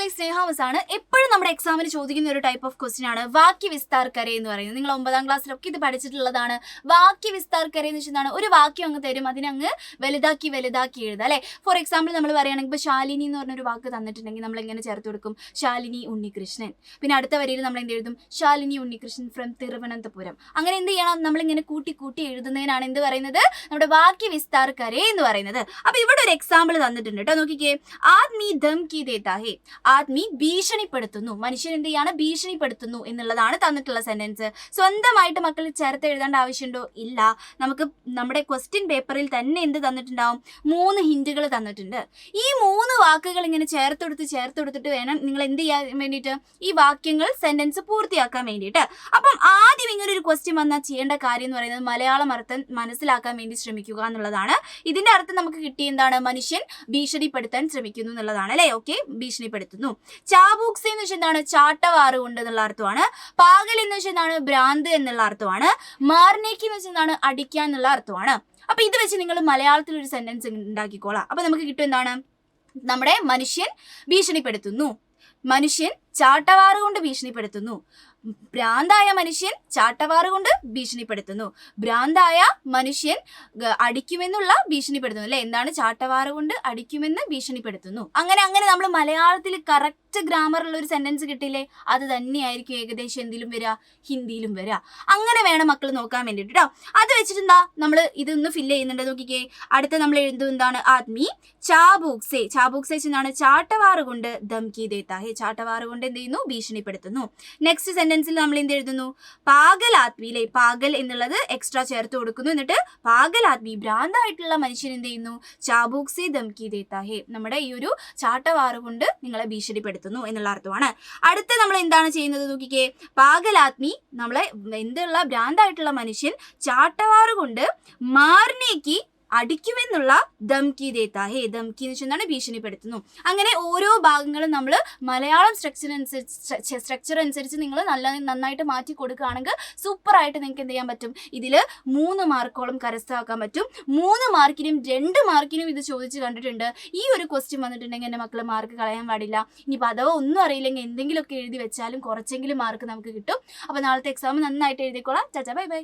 My സ്നേഹാവസ് ആണ്. എപ്പോഴും നമ്മുടെ എക്സാമിന് ചോദിക്കുന്ന ഒരു ടൈപ്പ് ഓഫ് ക്വസ്റ്റ്യൻ ആണ് വാക്യ വിസ്താർ കരെ എന്ന് പറയുന്നത്. നിങ്ങൾ 9ാം ക്ലാസ്സിലൊക്കെ ഇത് പഠിച്ചിട്ടുള്ളതാണ്. വാക്യ വിസ്താർ കരെ എന്ന് വെച്ചാൽ ഒരു വാക്യം അങ്ങ് തരും, അതിനങ്ങ് വലുതാക്കി എഴുതുക അല്ലെ. ഫോർ എക്സാമ്പിൾ നമ്മൾ പറയുകയാണെങ്കിൽ ഇപ്പോൾ ശാലിനി എന്ന് പറഞ്ഞൊരു വാക്ക് തന്നിട്ടുണ്ടെങ്കിൽ നമ്മൾ എങ്ങനെ ചേർത്ത് കൊടുക്കും? ശാലിനി ഉണ്ണികൃഷ്ണൻ. പിന്നെ അടുത്ത വരിയിൽ നമ്മൾ എന്ത് എഴുതും? ശാലിനി ഉണ്ണികൃഷ്ണൻ ഫ്രം തിരുവനന്തപുരം. അങ്ങനെ എന്ത് ചെയ്യണം? നമ്മളിങ്ങനെ കൂട്ടി എഴുതുന്നതിനാണ് എന്ത് പറയുന്നത്? നമ്മുടെ വാക്യ വിസ്താർ കരെ എന്ന് പറയുന്നത്. അപ്പൊ ഇവിടെ ഒരു എക്സാമ്പിൾ തന്നിട്ടുണ്ട് കേട്ടോ, നോക്കിക്കേ. ആദ്മി ധംകി ദേത്താ ഹേ. ആദ്മി ഭീഷണിപ്പെടുത്തുന്നു, മനുഷ്യൻ എന്ത് ചെയ്യാണ്? ഭീഷണിപ്പെടുത്തുന്നു എന്നുള്ളതാണ് തന്നിട്ടുള്ള സെന്റൻസ്. സ്വന്തമായിട്ട് മക്കൾ ചേർത്ത് എഴുതേണ്ട ആവശ്യമുണ്ടോ? ഇല്ല. നമുക്ക് നമ്മുടെ ക്വസ്റ്റ്യൻ പേപ്പറിൽ തന്നെ എന്ത് തന്നിട്ടുണ്ടാവും? 3 ഹിന്റുകൾ തന്നിട്ടുണ്ട്. ഈ 3 വാക്കുകൾ ഇങ്ങനെ ചേർത്തെടുത്തിട്ട് വേണം നിങ്ങൾ എന്ത് ചെയ്യാൻ വേണ്ടിയിട്ട്? ഈ വാക്യങ്ങൾ സെന്റൻസ് പൂർത്തിയാക്കാൻ വേണ്ടിയിട്ട്. അപ്പം ആദ്യം ഇങ്ങനെ ഒരു ക്വസ്റ്റ്യൻ വന്നാൽ ചെയ്യേണ്ട കാര്യം എന്ന് പറയുന്നത് മലയാളം അർത്ഥം മനസ്സിലാക്കാൻ വേണ്ടി ശ്രമിക്കുക എന്നുള്ളതാണ്. ഇതിന്റെ അർത്ഥം നമുക്ക് കിട്ടിയ എന്താണ്? മനുഷ്യൻ ഭീഷണിപ്പെടുത്താൻ ശ്രമിക്കുന്നു എന്നുള്ളതാണ് അല്ലെ. ഓക്കെ, ഭീഷണിപ്പെടുത്തുന്നു. ചാബൂക്സെ എന്ന് വെച്ചാൽ എന്താണ്? ചാട്ടവാറ് കൊണ്ട് എന്നുള്ള അർത്ഥമാണ്. പാഗൽ എന്ന് വെച്ചാൽ എന്താണ്? ഭ്രാന്ത് എന്നുള്ള അർത്ഥമാണ്. മാർനേക്ക് എന്ന് വെച്ചാൽ എന്താണ്? അടിക്കാൻ എന്നുള്ള അർത്ഥമാണ്. അപ്പൊ ഇത് വെച്ച് നിങ്ങൾ മലയാളത്തിൽ ഒരു സെന്റൻസ് ഉണ്ടാക്കിക്കോളാം. അപ്പൊ നമുക്ക് കിട്ടും എന്താണ്? നമ്മുടെ മനുഷ്യൻ ഭീഷണിപ്പെടുത്തുന്നു, മനുഷ്യൻ ചാട്ടവാറ് കൊണ്ട് ഭീഷണിപ്പെടുത്തുന്നു, ഭ്രാന്തായ മനുഷ്യൻ ചാട്ടവാറ് കൊണ്ട് ഭീഷണിപ്പെടുത്തുന്നു, ഭ്രാന്തായ മനുഷ്യൻ അടിക്കുമെന്നുള്ള ഭീഷണിപ്പെടുത്തുന്നു അല്ലെ. എന്താണ്? ചാട്ടവാറ് കൊണ്ട് അടിക്കുമെന്ന് ഭീഷണിപ്പെടുത്തുന്നു. അങ്ങനെ നമ്മൾ മലയാളത്തിൽ കറക്റ്റ് ഗ്രാമറുള്ള ഒരു സെന്റൻസ് കിട്ടില്ലേ? അത് തന്നെയായിരിക്കും ഏകദേശം എന്തിലും വരിക? ഹിന്ദിയിലും വരിക. അങ്ങനെ വേണം മക്കൾ നോക്കാൻ വേണ്ടിയിട്ട് കേട്ടോ. അത് വെച്ചിട്ടെന്താ നമ്മൾ ഇതൊന്ന് ഫില്ല് ചെയ്യുന്നുണ്ട്. നോക്കിക്കേ, അടുത്ത നമ്മൾ എഴുതും എന്താണ്? ആദ്മി ചാബൂക്സെ. ചാബൂക്സെ എന്താണ്? ചാട്ടവാറ് കൊണ്ട് ധംകി ദേത്താ ഹേ. ചാട്ടവാറ് കൊണ്ട് എന്ത് ചെയ്യുന്നു? ഭീഷണിപ്പെടുത്തുന്നു. നെക്സ്റ്റ് സെന്റൻസിൽ നമ്മൾ എന്ത് എഴുതുന്നു? പാഗൽ ആദ്മിയിലെ പാഗൽ എന്നുള്ളത് എക്സ്ട്രാ ചേർത്ത് കൊടുക്കുന്നു. എന്നിട്ട് പാഗൽ ആദ്മി, ഭ്രാന്തായിട്ടുള്ള മനുഷ്യൻ എന്ത് ചെയ്യുന്നു? ചാബൂക്സെ ധംകി ദേത്താ ഹേ. നമ്മുടെ ഈ ഒരു ചാട്ടവാറ് കൊണ്ട് നിങ്ങളെ ഭീഷണിപ്പെടുത്തുന്നു എന്നുള്ള അർത്ഥമാണ്. അടുത്ത നമ്മൾ എന്താണ് ചെയ്യുന്നത്? നോക്കിക്കേ, പാഗൽ ആദ്മി നമ്മളെ എന്തുള്ള ഭ്രാന്തായിട്ടുള്ള മനുഷ്യൻ ചാട്ടവാറ് കൊണ്ട് മാർനേക്ക് അടിക്കുമെന്നുള്ള ധംകി ദേത്താ ഹേ. ധംകി എന്ന് വെച്ചാൽ എന്താണ്? ഭീഷണിപ്പെടുത്തുന്നു. അങ്ങനെ ഓരോ ഭാഗങ്ങളും നമ്മൾ മലയാളം സ്ട്രക്ചർ അനുസരിച്ച് നിങ്ങൾ നന്നായിട്ട് മാറ്റി കൊടുക്കുകയാണെങ്കിൽ സൂപ്പറായിട്ട് നിങ്ങൾക്ക് എന്ത് ചെയ്യാൻ പറ്റും? ഇതിൽ 3 മാർക്കോളം കരസ്ഥമാക്കാൻ പറ്റും. 3 മാർക്കിനും 2 മാർക്കിനും ഇത് ചോദിച്ച് കണ്ടിട്ടുണ്ട്. ഈ ഒരു ക്വസ്റ്റ്യൻ വന്നിട്ടുണ്ടെങ്കിൽ എൻ്റെ മക്കൾ മാർക്ക് കളയാൻ പാടില്ല. ഇനിയിപ്പോൾ അഥവാ ഒന്നും അറിയില്ലെങ്കിൽ എന്തെങ്കിലുമൊക്കെ എഴുതി വെച്ചാലും കുറച്ചെങ്കിലും മാർക്ക് നമുക്ക് കിട്ടും. അപ്പോൾ നാളത്തെ എക്സാം നന്നായിട്ട് എഴുതിക്കോളാം. ചാച്ചാ, ബൈ ബൈ.